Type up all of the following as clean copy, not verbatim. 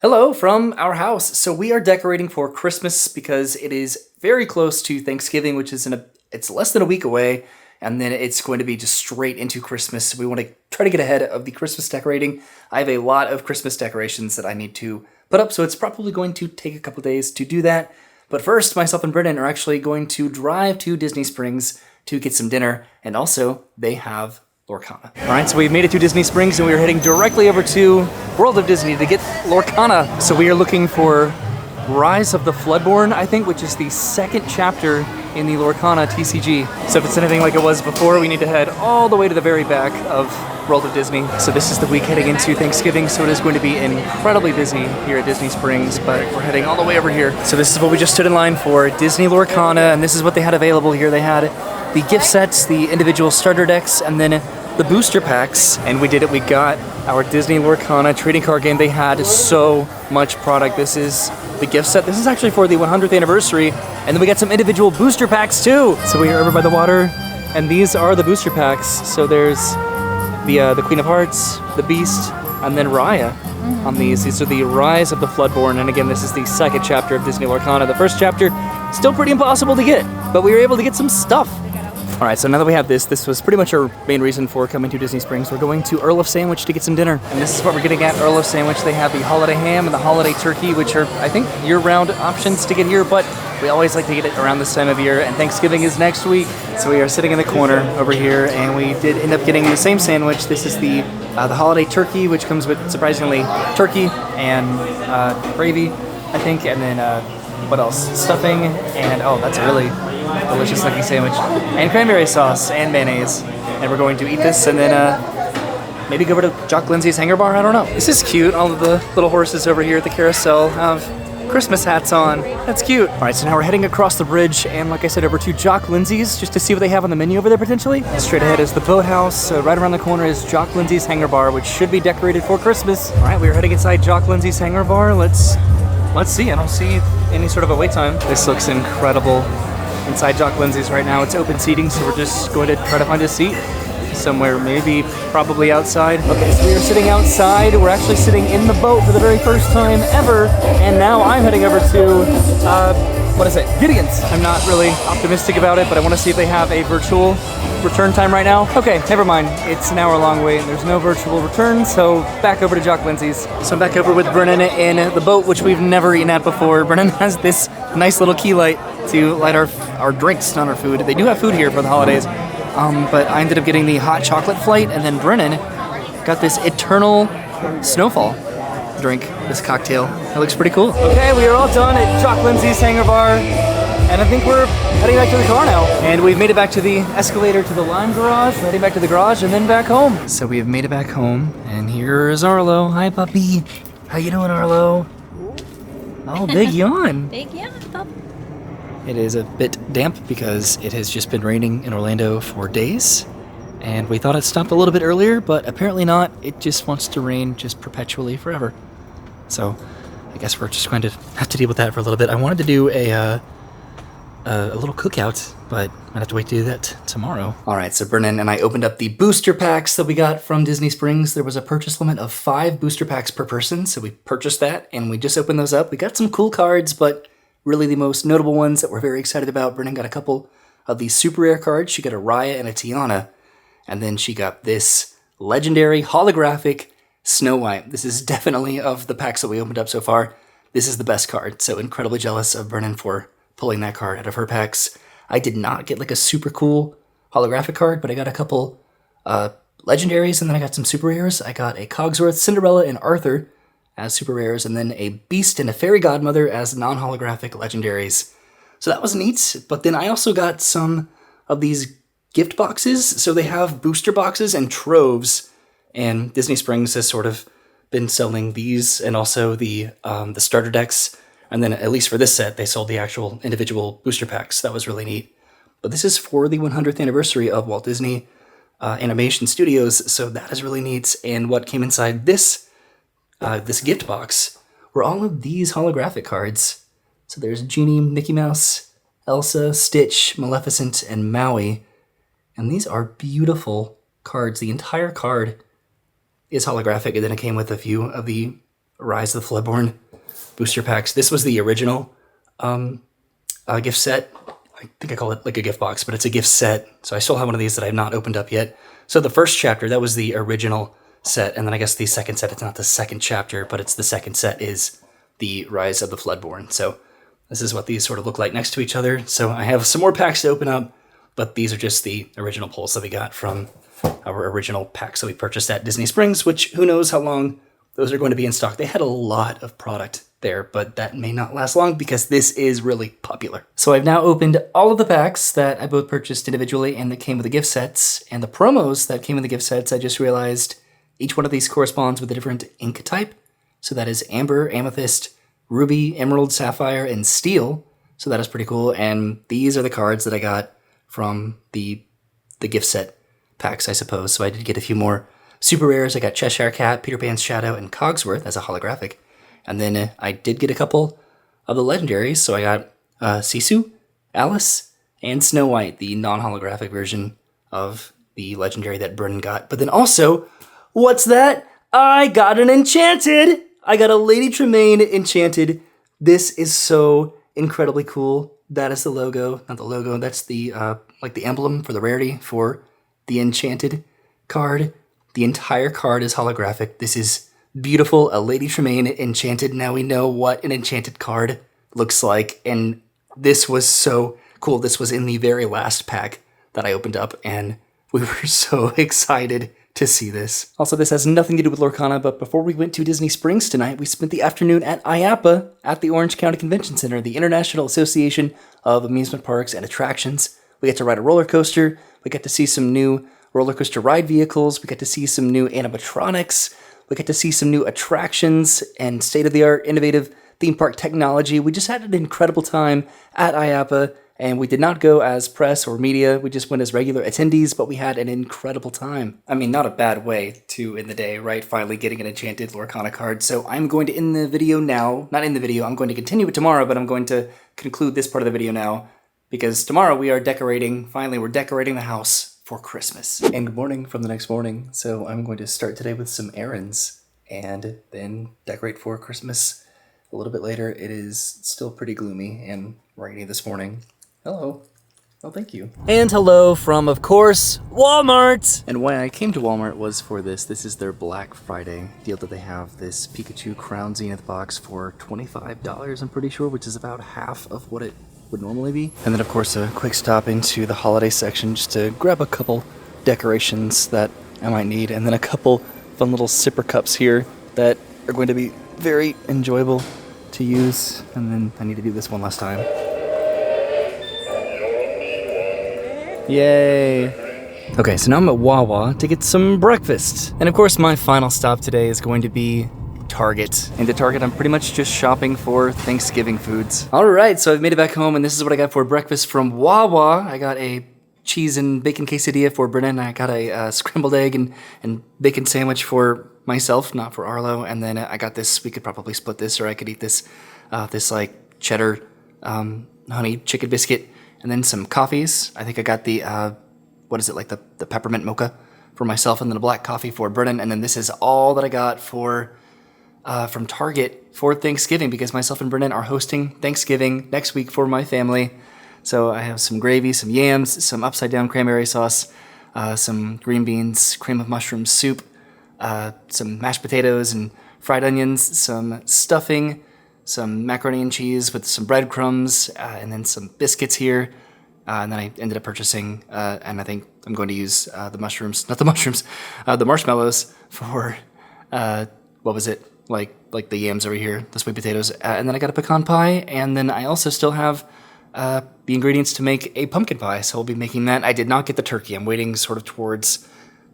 Hello from our house. So we are decorating for Christmas because it is very close to Thanksgiving, which is it's less than a week away, and then it's going to be just straight into Christmas. So we want to try to get ahead of the Christmas decorating. I have a lot of Christmas decorations that I need to put up, so it's probably going to take a couple days to do that. But first, myself and Brennan are actually going to drive to Disney Springs to get some dinner, and also they have Lorcana. All right, so we've made it to Disney Springs and we are heading directly over to World of Disney to get Lorcana. So we are looking for Rise of the Floodborn, I think, which is the second chapter in the Lorcana TCG. So if it's anything like it was before, we need to head all the way to the very back of World of Disney. So this is the week heading into Thanksgiving, so it is going to be incredibly busy here at Disney Springs, but we're heading all the way over here. So this is what we just stood in line for, Disney Lorcana, and this is what they had available here. They had the gift sets, the individual starter decks, and then the booster packs, and we did it. We got our Disney Lorcana trading card game. They had so much product. This is the gift set. This is actually for the 100th anniversary, and then we got some individual booster packs too. So we are over by the water, and these are the booster packs. So there's the Queen of Hearts, the Beast, and then Raya on these. These are the Rise of the Floodborn, and again, this is the second chapter of Disney Lorcana. The first chapter, still pretty impossible to get, but we were able to get some stuff. All right, so now that we have this was pretty much our main reason for coming to Disney Springs. We're going to Earl of Sandwich to get some dinner. And this is what we're getting at Earl of Sandwich. They have the holiday ham and the holiday turkey, which are, I think, year-round options to get here, but we always like to get it around this time of year, and Thanksgiving is next week. So we are sitting in the corner over here, and we did end up getting the same sandwich. This is the holiday turkey, which comes with, surprisingly, turkey and gravy, I think, and then, what else? Stuffing, and, oh, that's a really delicious looking sandwich, and cranberry sauce and mayonnaise. And we're going to eat this and then maybe go over to Jock Lindsay's Hangar Bar. I don't know. This is cute. All of the little horses over here at the carousel have Christmas hats on. That's cute. All right, so now we're heading across the bridge and, like I said, over to Jock Lindsay's just to see what they have on the menu over there potentially. Straight ahead is the boathouse. Right around the corner is Jock Lindsay's Hangar Bar, which should be decorated for Christmas. All right, we are heading inside Jock Lindsay's Hangar Bar. Let's see. I don't see any sort of a wait time. This looks incredible. Inside Jock Lindsay's right now, it's open seating, so we're just going to try to find a seat somewhere, maybe probably outside. Okay, so we are sitting outside. We're actually sitting in the boat for the very first time ever, and now I'm heading over to, what is it? Gideon's. I'm not really optimistic about it, but I want to see if they have a virtual return time right now. Okay, never mind. It's an hour-long wait, and there's no virtual return, so back over to Jock Lindsay's. So I'm back over with Brennan in the boat, which we've never eaten at before. Brennan has this nice little key light to light our drinks, not our food. They do have food here for the holidays, but I ended up getting the hot chocolate flight, and then Brennan got this Eternal Snowfall drink, this cocktail. It looks pretty cool. Okay, we are all done at Jock Lindsay's Hangar Bar, and I think we're heading back to the car now. And we've made it back to the escalator to the lime garage, we're heading back to the garage, and then back home. So we have made it back home, and here is Arlo. Hi, puppy. How you doing, Arlo? Oh, big yawn. Big yawn, pup. It is a bit damp because it has just been raining in Orlando for days, and we thought it stopped a little bit earlier, but apparently not. It just wants to rain just perpetually forever. So I guess we're just going to have to deal with that for a little bit. I wanted to do a little cookout, but I'd have to wait to do that tomorrow. All right, so Brennan and I opened up the booster packs that we got from Disney Springs. There was a purchase limit of 5 booster packs per person, so we purchased that, and we just opened those up. We got some cool cards, but really the most notable ones that we're very excited about. Brennan got a couple of these super rare cards. She got a Raya and a Tiana, and then she got this legendary holographic Snow White. This is definitely, of the packs that we opened up so far, this is the best card. So incredibly jealous of Brennan for pulling that card out of her packs. I did not get like a super cool holographic card, but I got a couple legendaries, and then I got some super rares. I got a Cogsworth, Cinderella, and Arthur as super rares, and then a Beast and a Fairy Godmother as non-holographic legendaries. So that was neat, but then I also got some of these gift boxes. So they have booster boxes and troves, and Disney Springs has sort of been selling these, and also the starter decks, and then at least for this set, they sold the actual individual booster packs. That was really neat. But this is for the 100th anniversary of Walt Disney Animation Studios, so that is really neat. And what came inside this gift box were all of these holographic cards. So there's Genie, Mickey Mouse, Elsa, Stitch, Maleficent, and Maui. And these are beautiful cards. The entire card is holographic, and then it came with a few of the Rise of the Floodborne booster packs. This was the original gift set. I think I call it like a gift box, but it's a gift set. So I still have one of these that I have not opened up yet. So the first chapter, that was the original set. And then I guess the second set, it's not the second chapter, but it's the second set is the Rise of the Floodborne. So this is what these sort of look like next to each other. So I have some more packs to open up, but these are just the original pulls that we got from our original packs that we purchased at Disney Springs, which who knows how long those are going to be in stock. They had a lot of product there, but that may not last long because this is really popular. So I've now opened all of the packs that I both purchased individually and that came with the gift sets, and the promos that came with the gift sets. I just realized each one of these corresponds with a different ink type. So that is amber, amethyst, ruby, emerald, sapphire, and steel. So that is pretty cool. And these are the cards that I got from the gift set packs, I suppose. So I did get a few more super rares. I got Cheshire Cat, Peter Pan's Shadow, and Cogsworth as a holographic. And then I did get a couple of the legendaries. So I got Sisu, Alice, and Snow White, the non-holographic version of the legendary that Brennan got. But then also, what's that? I got an enchanted! I got a Lady Tremaine enchanted. This is so incredibly cool. That is the logo, not the logo, that's the like the emblem for the rarity for the enchanted card. The entire card is holographic. This is beautiful, a Lady Tremaine enchanted. Now we know what an enchanted card looks like, and this was so cool. This was in the very last pack that I opened up, and we were so excited to see this. Also, this has nothing to do with Lorcana, but before we went to Disney Springs tonight, we spent the afternoon at IAAPA at the Orange County Convention Center, the International Association of Amusement Parks and Attractions. We got to ride a roller coaster. We got to see some new roller coaster ride vehicles. We got to see some new animatronics. We got to see some new attractions and state-of-the-art innovative theme park technology. We just had an incredible time at IAAPA, and we did not go as press or media. We just went as regular attendees, but we had an incredible time. I mean, not a bad way to end the day, right? Finally getting an enchanted Lorcana card. So I'm going to end the video now. Not end the video. I'm going to continue it tomorrow, but I'm going to conclude this part of the video now because tomorrow we are decorating. Finally, we're decorating the house for Christmas. And good morning from the next morning. So I'm going to start today with some errands and then decorate for Christmas a little bit later. It is still pretty gloomy and rainy this morning. Hello. Oh, thank you. And hello from, of course, Walmart! And why I came to Walmart was for this. This is their Black Friday deal that they have. This Pikachu Crown Zenith box for $25, I'm pretty sure, which is about half of what it would normally be. And then of course a quick stop into the holiday section just to grab a couple decorations that I might need, and then a couple fun little sipper cups here that are going to be very enjoyable to use. And then I need to do this one last time. Yay! Okay, so now I'm at Wawa to get some breakfast. And of course my final stop today is going to be Target. And at Target, I'm pretty much just shopping for Thanksgiving foods. All right, so I've made it back home, and this is what I got for breakfast from Wawa. I got a cheese and bacon quesadilla for Brennan. I got a scrambled egg and bacon sandwich for myself, not for Arlo. And then I got this, we could probably split this, or I could eat this, this like cheddar honey chicken biscuit, and then some coffees. I think I got the, what is it, like the peppermint mocha for myself, and then a black coffee for Brennan. And then this is all that I got for from Target for Thanksgiving, because myself and Brennan are hosting Thanksgiving next week for my family. So I have some gravy, some yams, some upside down cranberry sauce, some green beans, cream of mushroom soup, some mashed potatoes and fried onions, some stuffing, some macaroni and cheese with some breadcrumbs, and then some biscuits here. And then I ended up purchasing, and I think I'm going to use the marshmallows for, what was it? Like the yams over here, the sweet potatoes, and then I got a pecan pie, and then I also still have the ingredients to make a pumpkin pie, so I'll be making that. I did not get the turkey. I'm waiting sort of towards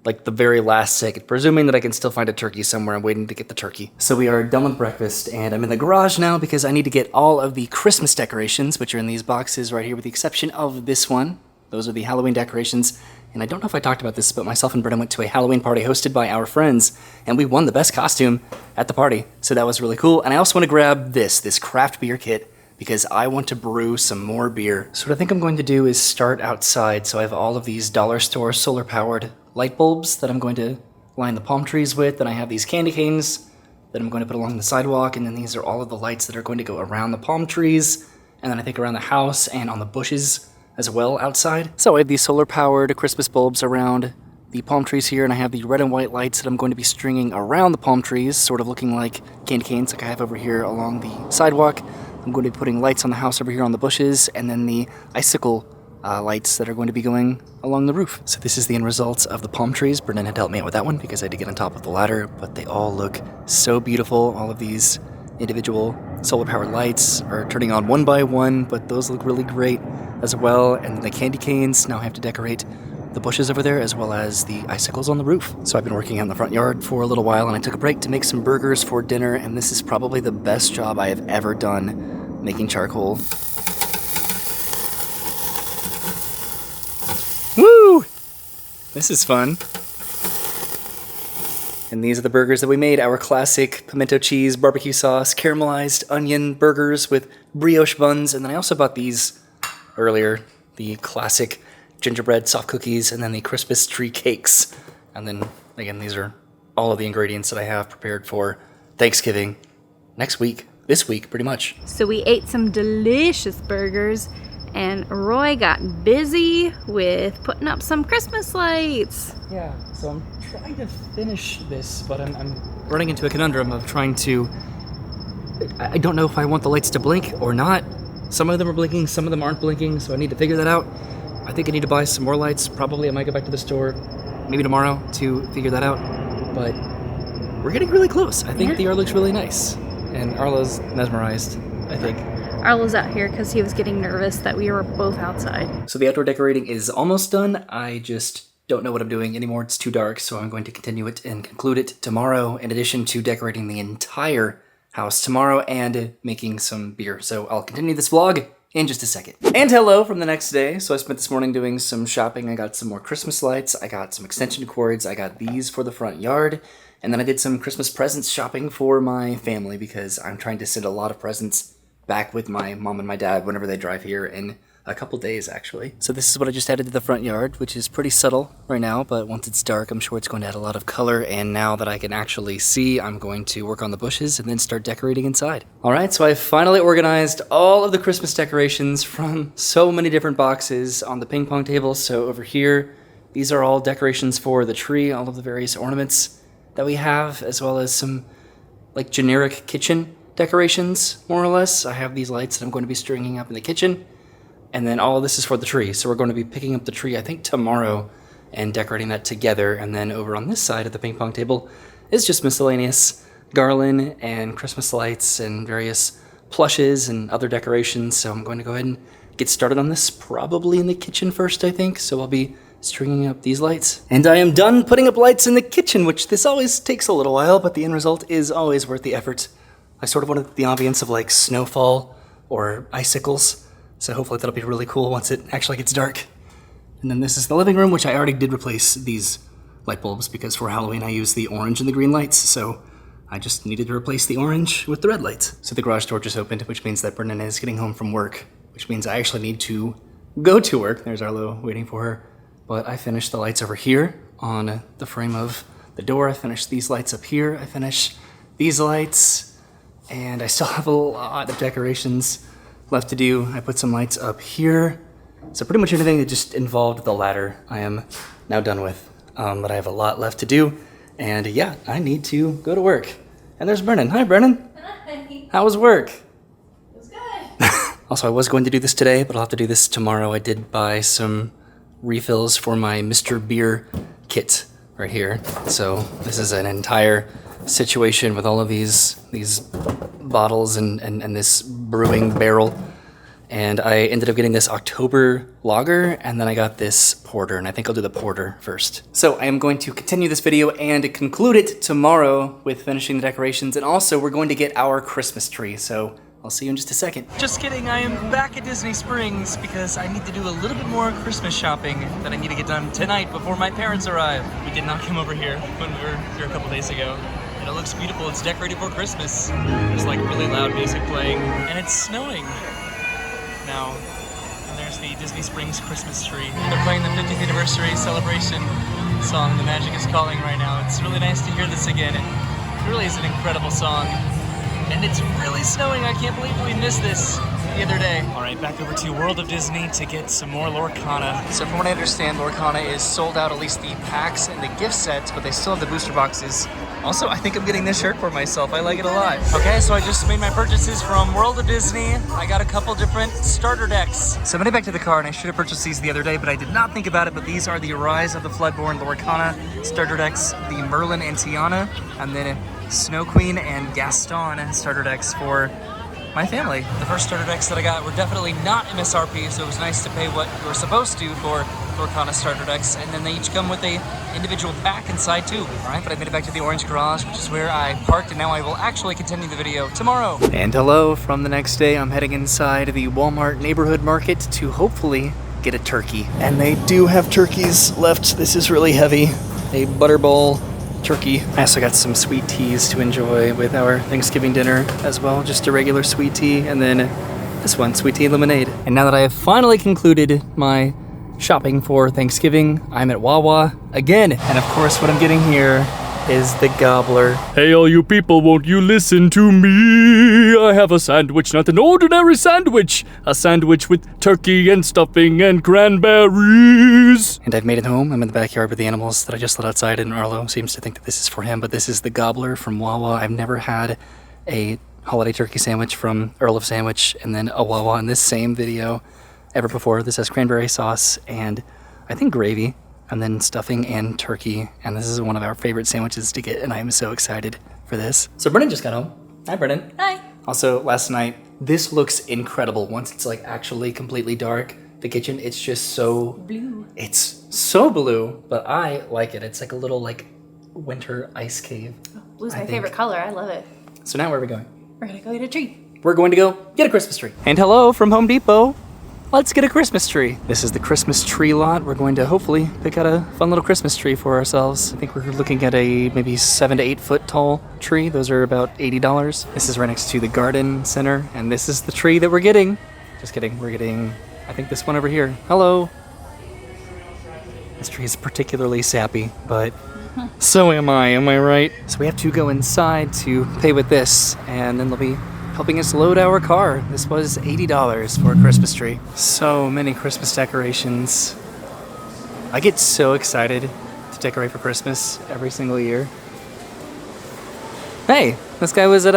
like the very last second, presuming that I can still find a turkey somewhere. I'm waiting to get the turkey. So we are done with breakfast, and I'm in the garage now because I need to get all of the Christmas decorations, which are in these boxes right here with the exception of this one. Those are the Halloween decorations. And I don't know if I talked about this, but myself and Brennan went to a Halloween party hosted by our friends, and we won the best costume at the party. So that was really cool. And I also want to grab this craft beer kit, because I want to brew some more beer. So what I think I'm going to do is start outside. So I have all of these dollar store solar powered light bulbs that I'm going to line the palm trees with. Then I have these candy canes that I'm going to put along the sidewalk, and then these are all of the lights that are going to go around the palm trees, and then I think around the house and on the bushes as well outside. So I have these solar-powered Christmas bulbs around the palm trees here, and I have the red and white lights that I'm going to be stringing around the palm trees, sort of looking like candy canes like I have over here along the sidewalk. I'm going to be putting lights on the house over here on the bushes, and then the icicle lights that are going to be going along the roof. So this is the end result of the palm trees. Brennan had to help me out with that one because I had to get on top of the ladder, but they all look so beautiful. All of these individual solar-powered lights are turning on one by one, but those look really great as well. And the candy canes, now I have to decorate the bushes over there as well as the icicles on the roof. So I've been working out in the front yard for a little while, and I took a break to make some burgers for dinner, and this is probably the best job I have ever done making charcoal. Woo! This is fun. And these are the burgers that we made, our classic pimento cheese, barbecue sauce, caramelized onion burgers with brioche buns. And then I also bought these earlier, the classic gingerbread soft cookies, and then the Christmas tree cakes. And then, again, these are all of the ingredients that I have prepared for Thanksgiving next week, this week, pretty much. So we ate some delicious burgers, and Roy got busy with putting up some Christmas lights. Yeah, so I'm trying to finish this, but I'm running into a conundrum of trying to... I don't know if I want the lights to blink or not. Some of them are blinking, some of them aren't blinking, so I need to figure that out. I think I need to buy some more lights. Probably I might go back to the store maybe tomorrow to figure that out. But we're getting really close. I think the yard looks really nice. And Arlo's mesmerized, I think. Arlo's out here because he was getting nervous that we were both outside. So the outdoor decorating is almost done. I just don't know what I'm doing anymore. It's too dark, so I'm going to continue it and conclude it tomorrow, in addition to decorating the entire house tomorrow and making some beer. So I'll continue this vlog in just a second. And hello from the next day. So I spent this morning doing some shopping. I got some more Christmas lights. I got some extension cords. I got these for the front yard. And then I did some Christmas presents shopping for my family because I'm trying to send a lot of presents back with my mom and my dad whenever they drive here in a couple days, actually. So this is what I just added to the front yard, which is pretty subtle right now, but once it's dark, I'm sure it's going to add a lot of color. And now that I can actually see, I'm going to work on the bushes and then start decorating inside. All right, so I finally organized all of the Christmas decorations from so many different boxes on the ping pong table. So over here, these are all decorations for the tree, all of the various ornaments that we have, as well as some like generic kitchen decorations, more or less. I have these lights that I'm going to be stringing up in the kitchen, and then all of this is for the tree. So we're going to be picking up the tree, I think, tomorrow and decorating that together. And then over on this side of the ping pong table is just miscellaneous garland and Christmas lights and various plushes and other decorations. So I'm going to go ahead and get started on this, probably in the kitchen first, I think. So I'll be stringing up these lights. And I am done putting up lights in the kitchen, which this always takes a little while, but the end result is always worth the effort. I sort of wanted the ambience of like snowfall or icicles, so hopefully that'll be really cool once it actually gets dark. And then this is the living room, which I already did replace these light bulbs because for Halloween I used the orange and the green lights, so I just needed to replace the orange with the red lights. So the garage door just opened, which means that Brennan is getting home from work, which means I actually need to go to work. There's Arlo waiting for her. But I finished the lights over here on the frame of the door. I finished these lights up here. I finished these lights. And I still have a lot of decorations left to do. I put some lights up here. So pretty much anything that just involved the ladder, I am now done with. But I have a lot left to do. And yeah, I need to go to work. And there's Brennan. Hi, Brennan. Hi. How was work? It was good. Also, I was going to do this today, but I'll have to do this tomorrow. I did buy some refills for my Mr. Beer kit right here. So this is an entire situation with all of these bottles and this brewing barrel. And I ended up getting this October lager, and then I got this porter, and I think I'll do the porter first. So I am going to continue this video and conclude it tomorrow with finishing the decorations, and also we're going to get our Christmas tree. So I'll see you in just a second. Just kidding, I am back at Disney Springs because I need to do a little bit more Christmas shopping that I need to get done tonight before my parents arrive. We did not come over here when we were here a couple days ago. And it looks beautiful, it's decorated for Christmas. There's like really loud music playing, and it's snowing now. And there's the Disney Springs Christmas tree. They're playing the 50th anniversary celebration song, The Magic is Calling, right now. It's really nice to hear this again. really is an incredible song. And it's really snowing. I can't believe we missed this the other day. All right, back over to World of Disney to get some more Lorcana. So from what I understand, Lorcana is sold out, at least the packs and the gift sets, but they still have the booster boxes. Also, I think I'm getting this shirt for myself. I like it a lot. Okay, so I just made my purchases from World of Disney. I got a couple different starter decks. So I'm heading back to the car, and I should have purchased these the other day, but I did not think about it. But these are the Rise of the Floodborn Lorcana starter decks, the Merlin and Tiana, and then Snow Queen and Gaston starter decks for my family. The first starter decks that I got were definitely not MSRP, so it was nice to pay what you were supposed to for Lorcana starter decks, and then they each come with a individual pack inside too. All right, but I made it back to the orange garage, which is where I parked, and now I will actually continue the video tomorrow. And hello from the next day. I'm heading inside the Walmart neighborhood market to hopefully get a turkey. And they do have turkeys left. This is really heavy. A butterball turkey. I also got some sweet teas to enjoy with our Thanksgiving dinner as well. Just a regular sweet tea, and then this one, sweet tea and lemonade. And now that I have finally concluded my shopping for Thanksgiving, I'm at Wawa again. And of course, what I'm getting here is the Gobbler. Hey, all you people, won't you listen to me? I have a sandwich, not an ordinary sandwich. A sandwich with turkey and stuffing and cranberries. And I've made it home. I'm in the backyard with the animals that I just let outside, and Arlo seems to think that this is for him, but this is the Gobbler from Wawa. I've never had a holiday turkey sandwich from Earl of Sandwich and then a Wawa in this same video ever before. This has cranberry sauce and I think gravy, and then stuffing and turkey, and this is one of our favorite sandwiches to get, and I am so excited for this. So Brennan just got home. Hi, Brennan. Hi. Also, last night, this looks incredible. Once it's like actually completely dark, the kitchen, it's just so Blue. It's so blue, but I like it. It's like a little like winter ice cave. Blue's my favorite color. I love it. So now where are we going? We're gonna go get a tree. We're going to go get a Christmas tree. And hello from Home Depot. Let's get a Christmas tree. This is the Christmas tree lot. We're going to hopefully pick out a fun little Christmas tree for ourselves. I think we're looking at a maybe 7 to 8 foot tall tree. Those are about $80. This is right next to the garden center, and this is the tree that we're getting. Just kidding, we're getting, I think, this one over here. Hello. This tree is particularly sappy, but so am I right? So we have to go inside to pay with this, and then they'll be helping us load our car. This was $80 for a Christmas tree. So many Christmas decorations. I get so excited to decorate for Christmas every single year. Hey, this guy was at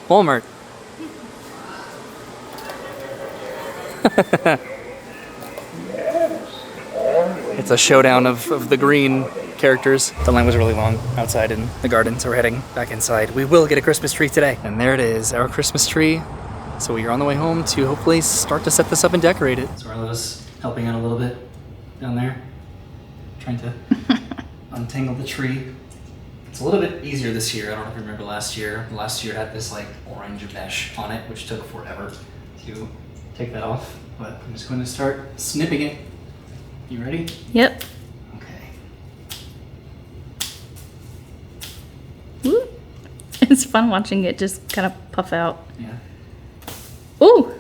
Walmart. It's a showdown of the green characters. The line was really long outside in the garden, so we're heading back inside. We will get a Christmas tree today. And there it is, our Christmas tree. So we are on the way home to hopefully start to set this up and decorate it. So Arlo's helping out a little bit down there, trying to untangle the tree. It's a little bit easier this year. I don't know if you remember last year. Last year it had this like orange mesh on it, which took forever to take that off. But I'm just going to start snipping it. You ready? Yep. Woo. It's fun watching it just kind of puff out. Yeah. Ooh,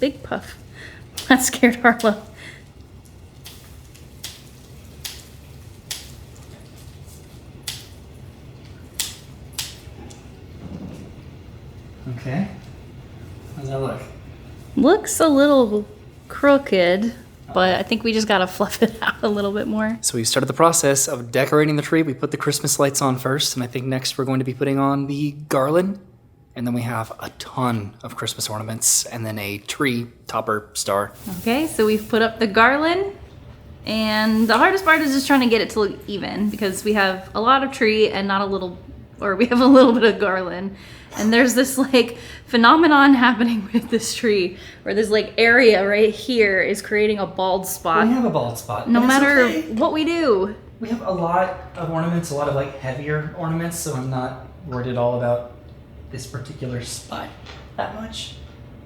big puff. That scared Arlo. Okay. How's that look? Looks a little crooked, but I think we just gotta fluff it out a little bit more. So we started the process of decorating the tree. We put the Christmas lights on first, and I think next we're going to be putting on the garland. And then we have a ton of Christmas ornaments and then a tree topper star. Okay, so we've put up the garland, and the hardest part is just trying to get it to look even because we have a lot of tree and not a little, or we have a little bit of garland. And there's this like phenomenon happening with this tree where this like area right here is creating a bald spot. We have a bald spot. No matter what we do. We have a lot of ornaments, a lot of like heavier ornaments, so I'm not worried at all about this particular spot that much.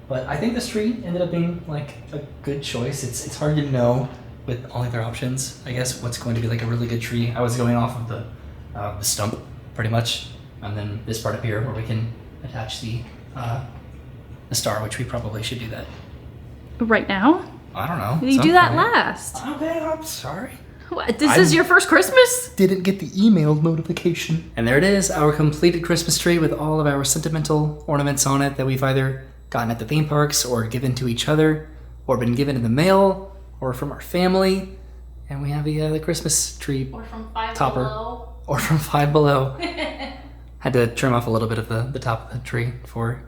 But I think this tree ended up being like a good choice. It's hard to know with all the other options, I guess, what's going to be like a really good tree. I was going off of the stump pretty much, and then this part up here where we can attach the star, which we probably should do that. Right now? I don't know. You do that last. Okay, I'm sorry. What? This is your first Christmas? Didn't get the email notification. And there it is, our completed Christmas tree with all of our sentimental ornaments on it that we've either gotten at the theme parks or given to each other or been given in the mail or from our family. And we have the Christmas tree Or from Five topper. Below. Or from Five Below. Had to trim off a little bit of the top of the tree for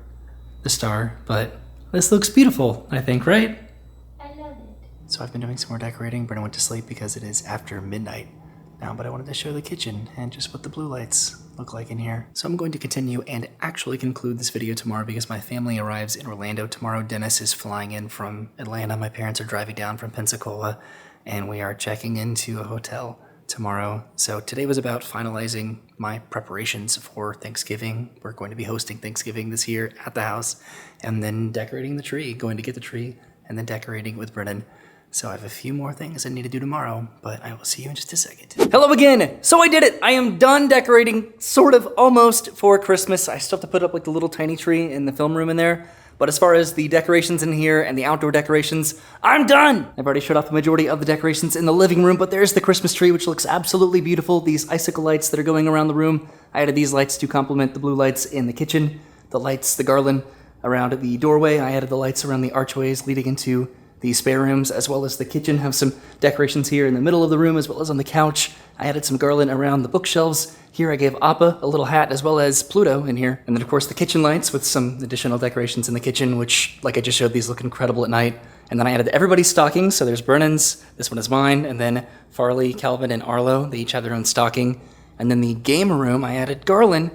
the star, but this looks beautiful, I think, right? I love it. So I've been doing some more decorating. Brenna went to sleep because it is after midnight now, but I wanted to show the kitchen and just what the blue lights look like in here. So I'm going to continue and actually conclude this video tomorrow because my family arrives in Orlando tomorrow. Dennis is flying in from Atlanta. My parents are driving down from Pensacola, and we are checking into a hotel tomorrow. So today was about finalizing my preparations for Thanksgiving. We're going to be hosting Thanksgiving this year at the house, and then decorating the tree, going to get the tree, and then decorating with Brennan. So I have a few more things I need to do tomorrow, but I will see you in just a second. Hello again! So I did it! I am done decorating, sort of, almost, for Christmas. I still have to put up like the little tiny tree in the film room in there. But as far as the decorations in here and the outdoor decorations, I'm done! I've already showed off the majority of the decorations in the living room, but there's the Christmas tree, which looks absolutely beautiful. These icicle lights that are going around the room. I added these lights to complement the blue lights in the kitchen. The lights, the garland around the doorway. I added the lights around the archways leading into the spare rooms, as well as the kitchen. Have some decorations here in the middle of the room, as well as on the couch. I added some garland around the bookshelves. Here I gave IAAPA a little hat, as well as Pluto in here. And then of course the kitchen lights with some additional decorations in the kitchen, which, like I just showed, these look incredible at night. And then I added everybody's stockings. So there's Brennan's, this one is mine, and then Farley, Calvin, and Arlo, they each have their own stocking. And then the game room, I added garland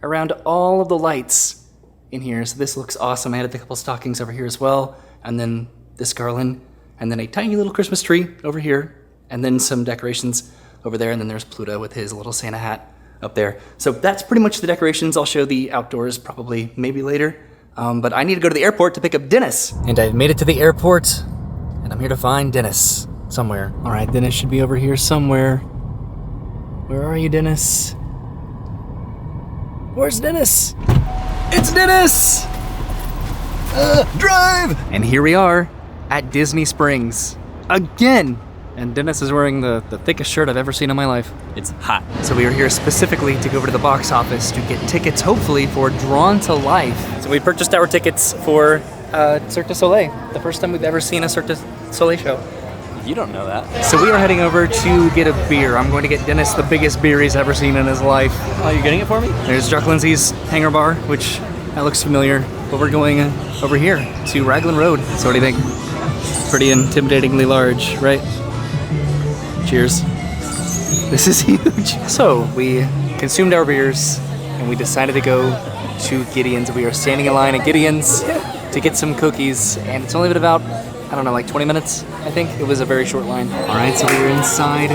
around all of the lights in here. So this looks awesome. I added a couple stockings over here as well. And then this garland, and then a tiny little Christmas tree over here, and then some decorations over there, and then there's Pluto with his little Santa hat up there. So that's pretty much the decorations. I'll show the outdoors probably maybe later, but I need to go to the airport to pick up Dennis. And I've made it to the airport, and I'm here to find Dennis somewhere. All right, Dennis should be over here somewhere. Where are you, Dennis? Where's Dennis? It's Dennis! Drive! And here we are at Disney Springs again. And Dennis is wearing the thickest shirt I've ever seen in my life. It's hot. So we are here specifically to go over to the box office to get tickets, hopefully, for Drawn to Life. So we purchased our tickets for Cirque du Soleil. The first time we've ever seen a Cirque du Soleil show. You don't know that. So we are heading over to get a beer. I'm going to get Dennis the biggest beer he's ever seen in his life. Oh, you're getting it for me? There's Jack Lindsay's Hangar Bar, which that looks familiar. But we're going over here to Raglan Road. So what do you think? Pretty intimidatingly large, right? Cheers. This is huge. So we consumed our beers and we decided to go to Gideon's. We are standing in line at Gideon's to get some cookies, and it's only been about, I don't know, like 20 minutes, I think. It was a very short line. All right, so we're inside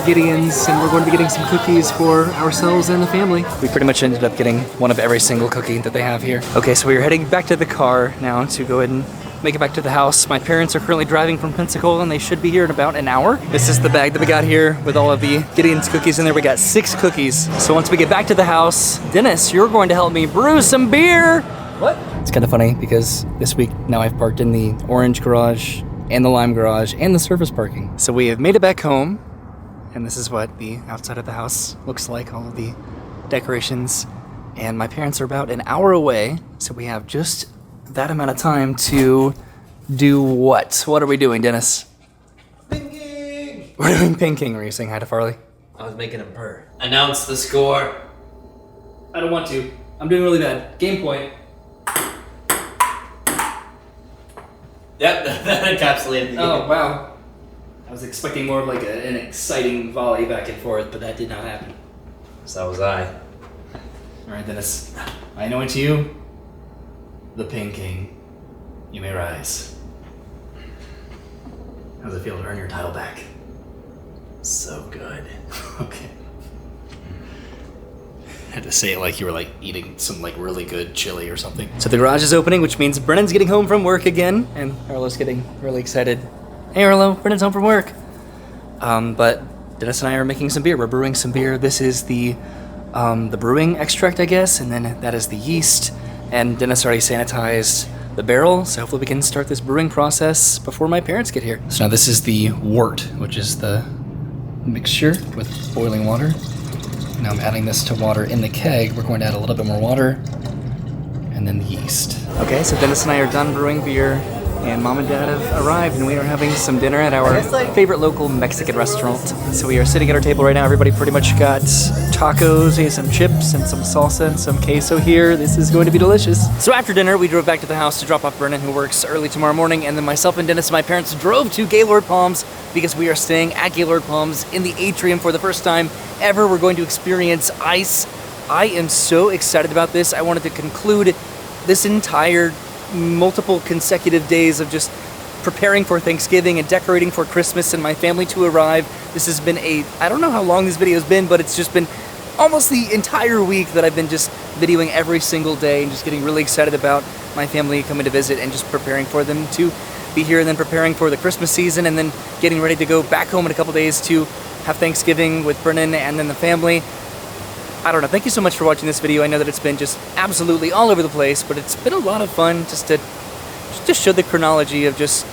Gideon's, and we're going to be getting some cookies for ourselves and the family. We pretty much ended up getting one of every single cookie that they have here. Okay, so we're heading back to the car now to go ahead and make it back to the house. My parents are currently driving from Pensacola, and they should be here in about an hour. This is the bag that we got here with all of the Gideon's cookies in there. We got 6 cookies. So once we get back to the house, Dennis, you're going to help me brew some beer. What? It's kind of funny because this week now I've parked in the orange garage and the lime garage and the surface parking. So we have made it back home, and this is what the outside of the house looks like, all of the decorations. And my parents are about an hour away, so we have just that amount of time to do what? What are we doing, Dennis? Pinking! We're doing pinking. Were you saying hi to Farley? I was making him purr. Announce the score. I don't want to. I'm doing really bad. Game point. Yep, that encapsulated the game. Oh, wow. I was expecting more of like an exciting volley back and forth, but that did not happen. So was I. All right, Dennis. I know it's you. The pinking. You may rise. How does it feel to earn your title back? So good. Okay. I had to say it like you were like eating some like really good chili or something. So the garage is opening, which means Brennan's getting home from work again, and Arlo's getting really excited. Hey Arlo, Brennan's home from work. But Dennis and I are making some beer. We're brewing some beer. This is the brewing extract, I guess, and then that is the yeast. And Dennis already sanitized the barrel, so hopefully we can start this brewing process before my parents get here. So now this is the wort, which is the mixture with boiling water. Now I'm adding this to water in the keg. We're going to add a little bit more water and then the yeast. Okay, so Dennis and I are done brewing beer, and Mom and Dad have arrived, and we are having some dinner at our favorite local Mexican restaurant. So we are sitting at our table right now. Everybody pretty much got tacos, and some chips, and some salsa, and some queso here. This is going to be delicious. So after dinner, we drove back to the house to drop off Brennan, who works early tomorrow morning, and then myself and Dennis and my parents drove to Gaylord Palms because we are staying at Gaylord Palms in the atrium for the first time ever. We're going to experience ice. I am so excited about this. I wanted to conclude this entire multiple consecutive days of just preparing for Thanksgiving and decorating for Christmas and my family to arrive. This has been I don't know how long this video has been, but it's just been almost the entire week that I've been just videoing every single day and just getting really excited about my family coming to visit and just preparing for them to be here, and then preparing for the Christmas season, and then getting ready to go back home in a couple days to have Thanksgiving with Brennan and then the family. I don't know. Thank you so much for watching this video. I know that it's been just absolutely all over the place, but it's been a lot of fun just to show the chronology of just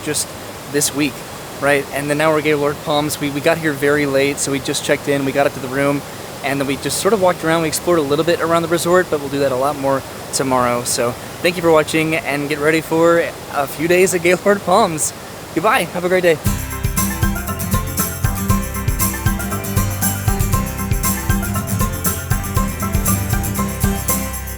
this week, right? And then now we're at Gaylord Palms. We got here very late, so we just checked in, we got up to the room, and then we just sort of walked around. We explored a little bit around the resort, but we'll do that a lot more tomorrow. So thank you for watching, and get ready for a few days at Gaylord Palms. Goodbye. Have a great day.